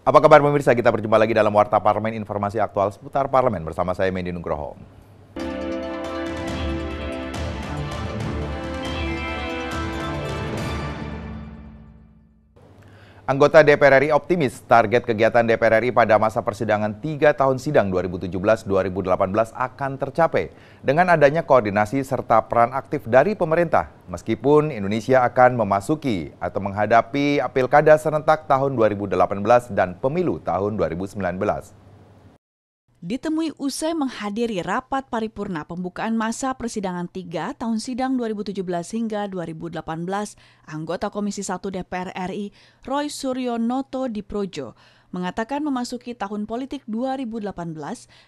Apa kabar pemirsa? Kita berjumpa lagi dalam Warta Parlemen, informasi aktual seputar parlemen bersama saya Mendy Nugroho. Anggota DPR RI optimis target kegiatan DPR RI pada masa persidangan 3 tahun sidang 2017-2018 akan tercapai dengan adanya koordinasi serta peran aktif dari pemerintah. Meskipun Indonesia akan memasuki atau menghadapi pilkada serentak tahun 2018 dan pemilu tahun 2019. Ditemui usai menghadiri rapat paripurna pembukaan masa persidangan 3 tahun sidang 2017 hingga 2018, anggota Komisi 1 DPR RI Roy Suryo Noto Diprojo mengatakan memasuki tahun politik 2018,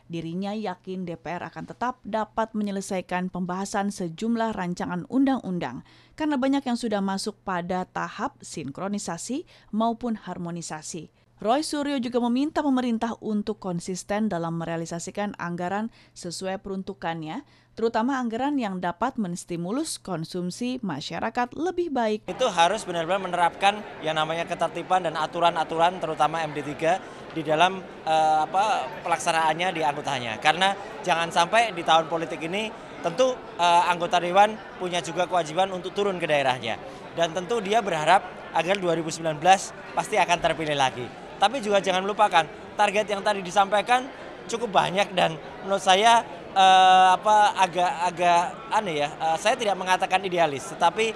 dirinya yakin DPR akan tetap dapat menyelesaikan pembahasan sejumlah rancangan undang-undang karena banyak yang sudah masuk pada tahap sinkronisasi maupun harmonisasi. Roy Suryo juga meminta pemerintah untuk konsisten dalam merealisasikan anggaran sesuai peruntukannya, terutama anggaran yang dapat menstimulus konsumsi masyarakat lebih baik. Itu harus benar-benar menerapkan yang namanya ketertiban dan aturan-aturan terutama MD3 di dalam pelaksanaannya di anggotanya. Karena jangan sampai di tahun politik ini tentu anggota Dewan punya juga kewajiban untuk turun ke daerahnya. Dan tentu dia berharap agar 2019 pasti akan terpilih lagi. Tapi juga jangan lupakan target yang tadi disampaikan cukup banyak dan menurut saya agak aneh ya. Saya tidak mengatakan idealis, tetapi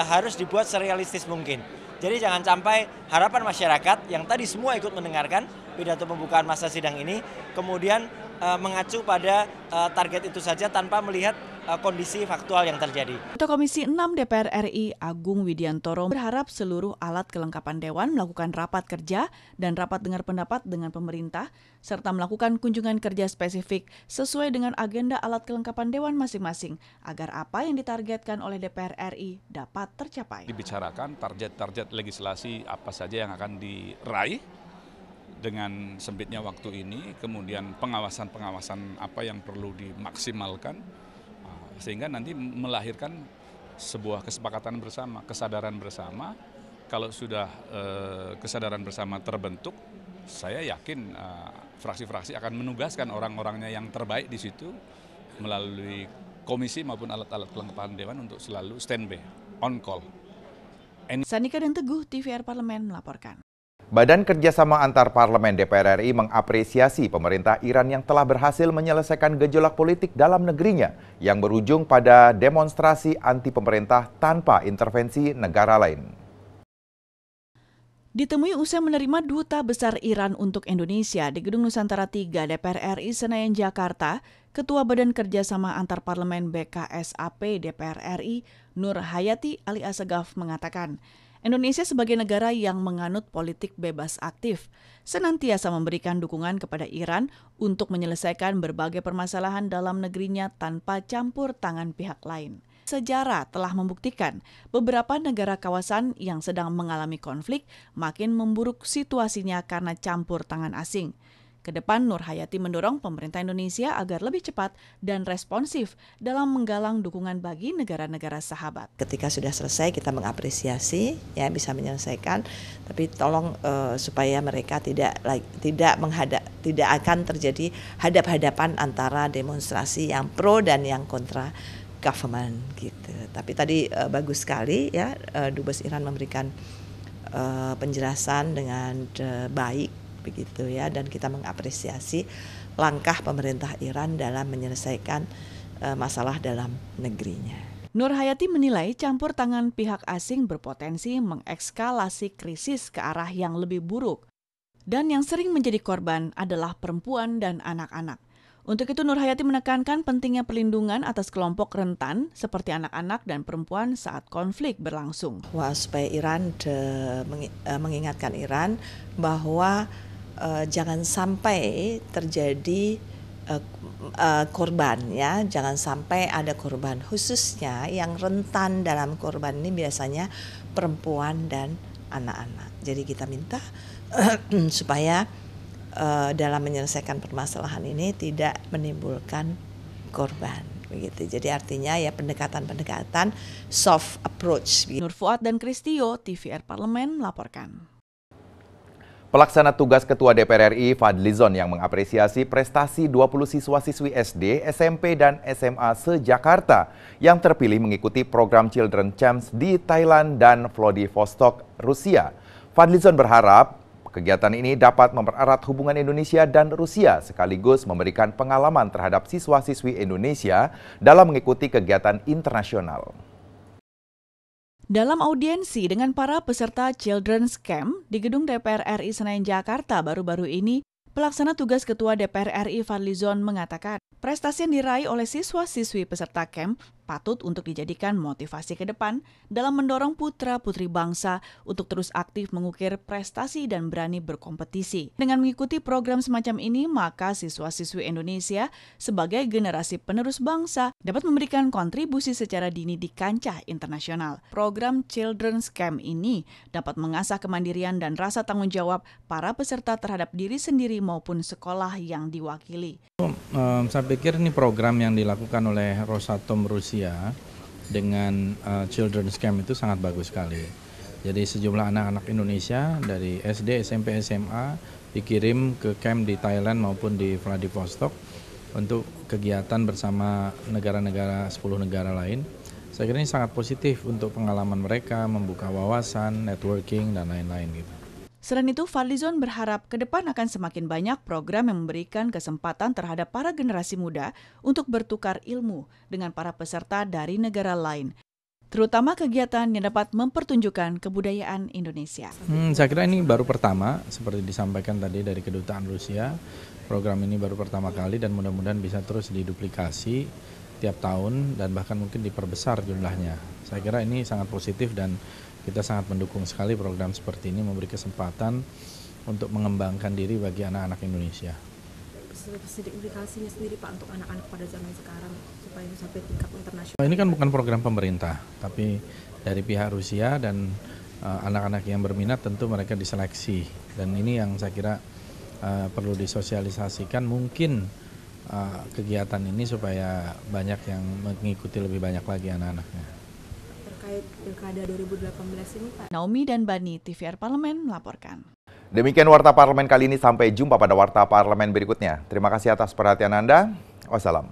harus dibuat serealistis mungkin. Jadi jangan sampai harapan masyarakat yang tadi semua ikut mendengarkan pidato pembukaan masa sidang ini kemudian mengacu pada target itu saja tanpa melihat kondisi faktual yang terjadi. Ketua Komisi 6 DPR RI Agung Widiantoro berharap seluruh alat kelengkapan Dewan melakukan rapat kerja dan rapat dengar pendapat dengan pemerintah serta melakukan kunjungan kerja spesifik sesuai dengan agenda alat kelengkapan Dewan masing-masing agar apa yang ditargetkan oleh DPR RI dapat tercapai. Dibicarakan target-target legislasi apa saja yang akan diraih dengan sempitnya waktu ini, kemudian pengawasan-pengawasan apa yang perlu dimaksimalkan, sehingga nanti melahirkan sebuah kesepakatan bersama, kesadaran bersama. Kalau sudah kesadaran bersama terbentuk, saya yakin fraksi-fraksi akan menugaskan orang-orangnya yang terbaik di situ melalui komisi maupun alat-alat kelengkapan Dewan untuk selalu standby, on call. Sanika dan Teguh, TVR Parlemen melaporkan. Badan Kerjasama Antar Parlemen DPR RI mengapresiasi pemerintah Iran yang telah berhasil menyelesaikan gejolak politik dalam negerinya yang berujung pada demonstrasi anti pemerintah tanpa intervensi negara lain. Ditemui usai menerima Duta Besar Iran untuk Indonesia di Gedung Nusantara 3 DPR RI Senayan, Jakarta, Ketua Badan Kerjasama Antar Parlemen BKSAP DPR RI Nur Hayati Ali Assegaf mengatakan, Indonesia sebagai negara yang menganut politik bebas aktif, senantiasa memberikan dukungan kepada Iran untuk menyelesaikan berbagai permasalahan dalam negerinya tanpa campur tangan pihak lain. Sejarah telah membuktikan beberapa negara kawasan yang sedang mengalami konflik makin memburuk situasinya karena campur tangan asing. Kedepan, Nur Hayati mendorong pemerintah Indonesia agar lebih cepat dan responsif dalam menggalang dukungan bagi negara-negara sahabat. Ketika sudah selesai kita mengapresiasi, ya bisa menyelesaikan, tapi tolong supaya mereka tidak akan terjadi hadap-hadapan antara demonstrasi yang pro dan yang kontra government gitu. Tapi tadi bagus sekali ya, Dubes Iran memberikan penjelasan dengan baik begitu ya, dan kita mengapresiasi langkah pemerintah Iran dalam menyelesaikan masalah dalam negerinya. Nur Hayati menilai campur tangan pihak asing berpotensi mengekskalasi krisis ke arah yang lebih buruk dan yang sering menjadi korban adalah perempuan dan anak-anak. Untuk itu Nur Hayati menekankan pentingnya perlindungan atas kelompok rentan seperti anak-anak dan perempuan saat konflik berlangsung. Supaya Iran mengingatkan Iran bahwa jangan sampai terjadi korban ya, jangan sampai ada korban, khususnya yang rentan dalam korban ini biasanya perempuan dan anak-anak. Jadi kita minta supaya dalam menyelesaikan permasalahan ini tidak menimbulkan korban begitu. Jadi artinya ya pendekatan soft approach. Nur Fuad dan Kristio, TVR Parlemen melaporkan. Pelaksana tugas Ketua DPR RI Fadlizon yang mengapresiasi prestasi 20 siswa-siswi SD, SMP, dan SMA se-Jakarta yang terpilih mengikuti program Children Champs di Thailand dan Vladivostok, Rusia. Fadlizon berharap kegiatan ini dapat mempererat hubungan Indonesia dan Rusia sekaligus memberikan pengalaman terhadap siswa-siswi Indonesia dalam mengikuti kegiatan internasional. Dalam audiensi dengan para peserta Children's Camp di Gedung DPR RI Senayan Jakarta baru-baru ini, pelaksana tugas Ketua DPR RI Fadlizon mengatakan prestasi yang diraih oleh siswa-siswi peserta camp patut untuk dijadikan motivasi ke depan dalam mendorong putra-putri bangsa untuk terus aktif mengukir prestasi dan berani berkompetisi. Dengan mengikuti program semacam ini, maka siswa-siswi Indonesia sebagai generasi penerus bangsa dapat memberikan kontribusi secara dini di kancah internasional. Program Children's Camp ini dapat mengasah kemandirian dan rasa tanggung jawab para peserta terhadap diri sendiri maupun sekolah yang diwakili. Saya pikir ini program yang dilakukan oleh Rosatom Rusia dengan Children's Camp itu sangat bagus sekali. Jadi sejumlah anak-anak Indonesia dari SD, SMP, SMA dikirim ke camp di Thailand maupun di Vladivostok untuk kegiatan bersama negara-negara 10 negara lain. Saya kira ini sangat positif untuk pengalaman mereka, membuka wawasan, networking, dan lain-lain gitu. Selain itu, Fadlizon berharap ke depan akan semakin banyak program yang memberikan kesempatan terhadap para generasi muda untuk bertukar ilmu dengan para peserta dari negara lain, terutama kegiatan yang dapat mempertunjukkan kebudayaan Indonesia. Saya kira ini baru pertama, seperti disampaikan tadi dari Kedutaan Rusia. Program ini baru pertama kali dan mudah-mudahan bisa terus diduplikasi tiap tahun dan bahkan mungkin diperbesar jumlahnya. Saya kira ini sangat positif dan kita sangat mendukung sekali program seperti ini, memberi kesempatan untuk mengembangkan diri bagi anak-anak Indonesia. Implikasinya sendiri Pak untuk anak-anak pada zaman sekarang supaya sampai tingkat internasional. Ini kan bukan program pemerintah, tapi dari pihak Rusia dan anak-anak yang berminat tentu mereka diseleksi. Dan ini yang saya kira perlu disosialisasikan mungkin kegiatan ini supaya banyak yang mengikuti lebih banyak lagi anak-anaknya. Terkait Pilkada 2018 ini Pak. Naomi dan Bani, TVR Parlemen melaporkan. Demikian Warta Parlemen kali ini, sampai jumpa pada Warta Parlemen berikutnya. Terima kasih atas perhatian Anda. Wassalam.